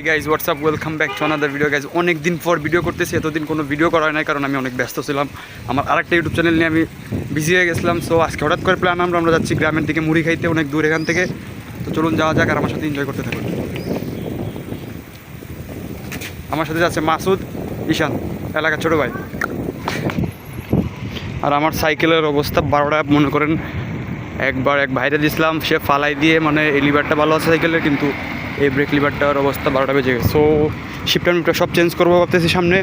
Guys WhatsApp welcome back to another video guys. অনেক দিন পর ভিডিও করতেছি, এতদিন কোনো ভিডিও করা হয় না কারণ আমি অনেক ব্যস্ত ছিলাম। আমার আরেকটা ইউটিউব চ্যানেল নিয়ে আমি বিজি হয়ে গেছিলাম। সো আজকে হঠাৎ করে প্ল্যান আমরা যাচ্ছি গ্রামের দিকে মুড়ি খাইতে, অনেক দূর এখান থেকে। তো চলুন যাওয়া যাক আর আমার সাথে এনজয় করতে থাকুন। আমার সাথে যাচ্ছে মাসুদ, ঈশান, এলাকার ছোটো ভাই। আর আমার সাইকেলের অবস্থা 12টা, মনে করেন একবার এক ভাইরে দিয়েছিলাম, সে ফালাই দিয়ে, মানে এই লিভারটা ভালো আছে সাইকেলের, কিন্তু এই ব্রেক লিভারটার অবস্থা 12টা বেজে গেছে। সো শিফটার মিফটার সব চেঞ্জ করবো ভাবতেছি, সামনে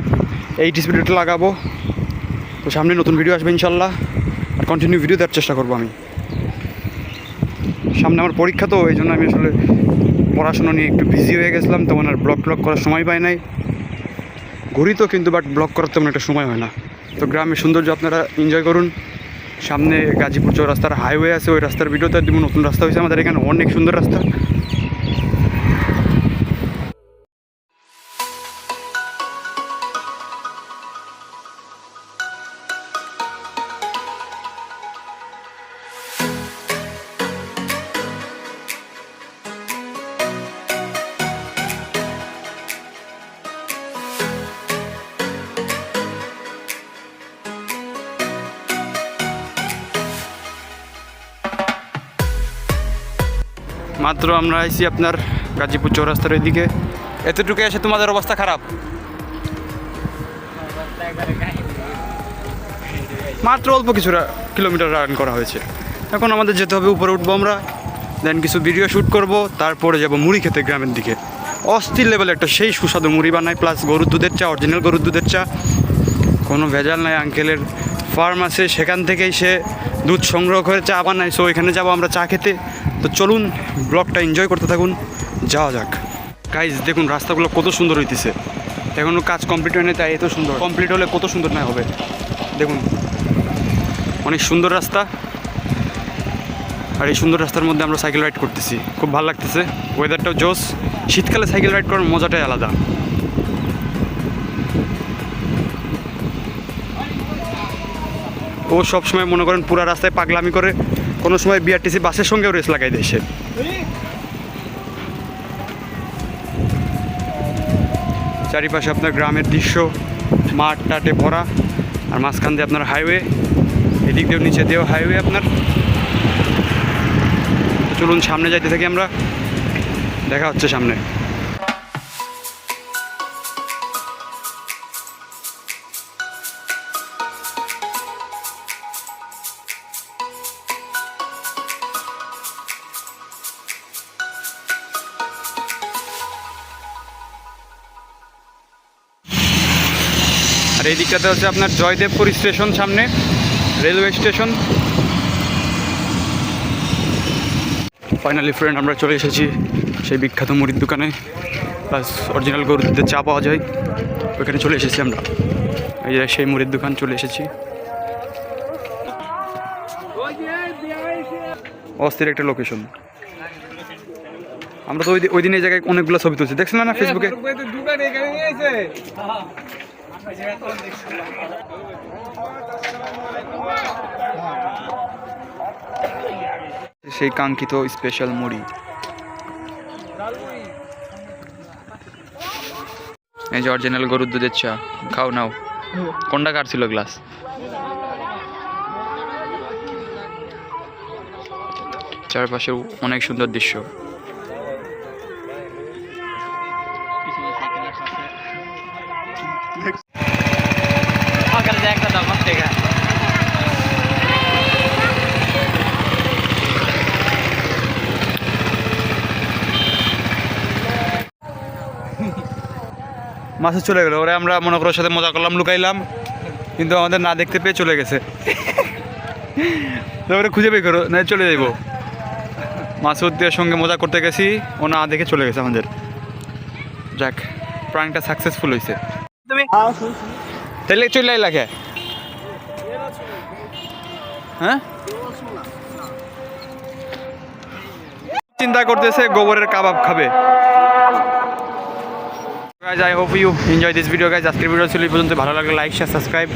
80 স্পিডটা লাগাবো। তো সামনে নতুন ভিডিও আসবে ইনশাল্লাহ, আর কন্টিনিউ ভিডিও দেওয়ার চেষ্টা করবো আমি। সামনে আমার পরীক্ষা, তো এই জন্য আমি আসলে পড়াশোনা নিয়ে একটু বিজি হয়ে গেছিলাম, তেমন আর ব্লগ করার সময় পাই নাই। ঘুরি তো, কিন্তু বাট ব্লগ করার তেমন একটা সময় হয় না। তো গ্রামের সৌন্দর্য আপনারা এনজয় করুন। সামনে গাজীপুর চৌরাস্তার হাইওয়ে আছে, ওই রাস্তার ভিডিওতে দিব। নতুন রাস্তা হয়েছে আমাদের এখানে, অনেক সুন্দর রাস্তা। মাত্র আমরা আইছি আপনার গাজীপুর চৌরাস্তার ওইদিকে। এতটুকু এসে তোমাদের অবস্থা খারাপ? মাত্র অল্প কিছু কিলোমিটার রান করা হয়েছে। এখন আমাদের যেতে হবে, উপরে উঠবো আমরা, দেন কিছু ভিডিও শ্যুট করব, তারপরে যাব মুড়ি খেতে গ্রামের দিকে। অস্থির লেভেলে একটা সেই সুস্বাদু মুড়ি বানায়, প্লাস গরুর দুধের চা, অরিজিনাল গরুর দুধের চা, কোনো ভেজাল নাই। আঙ্কেলের ফার্ম আছে, সেখান থেকেই সে দুধ সংগ্রহ করে চা বানায়। সো ওইখানে যাবো আমরা চা খেতে। তো চলুন ব্লগটা এনজয় করতে থাকুন, যাওয়া যাক। গাইজ দেখুন রাস্তাগুলো কত সুন্দর হইতেছে, এখনও কাজ কমপ্লিট হয়নি, তাই এত সুন্দর। কমপ্লিট হলে কত সুন্দর না হবে, দেখুন অনেক সুন্দর রাস্তা। আর এই সুন্দর রাস্তার মধ্যে আমরা সাইকেল রাইড করতেছি, খুব ভালো লাগতেছে। ওয়েদারটাও জোস, শীতকালে সাইকেল রাইড করার মজাটাই আলাদা। ও সবসময় মনে করেন পুরা রাস্তায় পাগলামি করে, কোনো সময় বিআরটিসি বাসের সঙ্গেও রেস লাগাই দেয় সে। চারিপাশে আপনার গ্রামের দৃশ্য, মাঠ টাটে ভরা, আর মাঝখান দিয়ে আপনার হাইওয়ে, এদিক দিয়েও নিচে দিয়েও হাইওয়ে আপনার। চলুন সামনে যাইতে থাকি আমরা, দেখা হচ্ছে সামনে। আর এই দিকটাতে হচ্ছে আপনার জয়দেবপুর স্টেশন, সামনে রেলওয়ে স্টেশন। ফাইনালি ফ্রেন্ড আমরা চলে এসেছি সেই বিখ্যাত মুড়ির দোকানে, প্লাস অরিজিনাল গরুর দুধের চা পাওয়া যায়, ওইখানে চলে এসেছি আমরা। এই যে সেই মুড়ির দোকান চলে এসেছি। অস্থির একটা লোকেশন। আমরা তো ওই দিন এই জায়গায় অনেকগুলো ছবি তুলছি, দেখছিলাম না ফেসবুকে। সেই কাঙ্ক্ষিত স্পেশাল মুড়ি। এই যে অরিজিনাল গরুর দুধের চা, খাও নাও। কোনটা কার ছিল গ্লাস? চারপাশে অনেক সুন্দর দৃশ্য। মাসে চলে গেল, ওরা আমরা মনে করার সাথে মজা করলাম, লুকাইলাম, কিন্তু আমাদের না দেখতে পেয়ে চলে গেছে। তারপরে খুঁজে বের করো, না চলে যাইব। মাসুদের সঙ্গে মজা করতে গেছি, ও না দেখে চলে গেছে আমাদের। যাক, প্রাণটা সাকসেসফুল হয়েছে। তুমি তাহলে চলে লাগে, হ্যাঁ চিন্তা করতেছে গোবরের কাবাব খাবে। guys, I hope you enjoy this video guys. আজকের ভিডিও ছিল এই পর্যন্ত। ভালো লাগলে লাইক শেয়ার সাবস্ক্রাইব।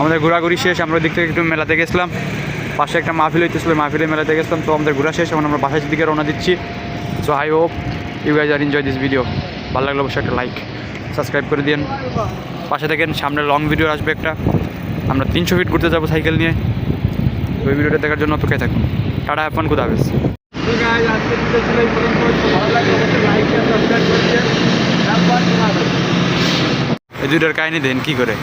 আমাদের ঘোরাঘুরি শেষ, আমরা দিক থেকে একটু মেলাতে গেছিলাম, পাশে একটা মাহফিল হইতেছিল, মাহফিলে মেলাতে গেছিলাম। তো আমাদের ঘোরা শেষ, এখন আমরা বাসার দিকে রওনা দিচ্ছি। So I hope you guys are enjoy this video. ভালো লাগলে অবশ্যই একটা লাইক সাবস্ক্রাইব করে দিন, পাশে দেখেন সামনে লং ভিডিও আসবে একটা, আমরা 300 ফিট ঘুরতে যাবো সাইকেল নিয়ে। ওই ভিডিওটা দেখার জন্য অপেক্ষায় থাকুন। টাটা, এখন কোথা হাফেজ। এই দুইটার কাহিনী দেন কী করে।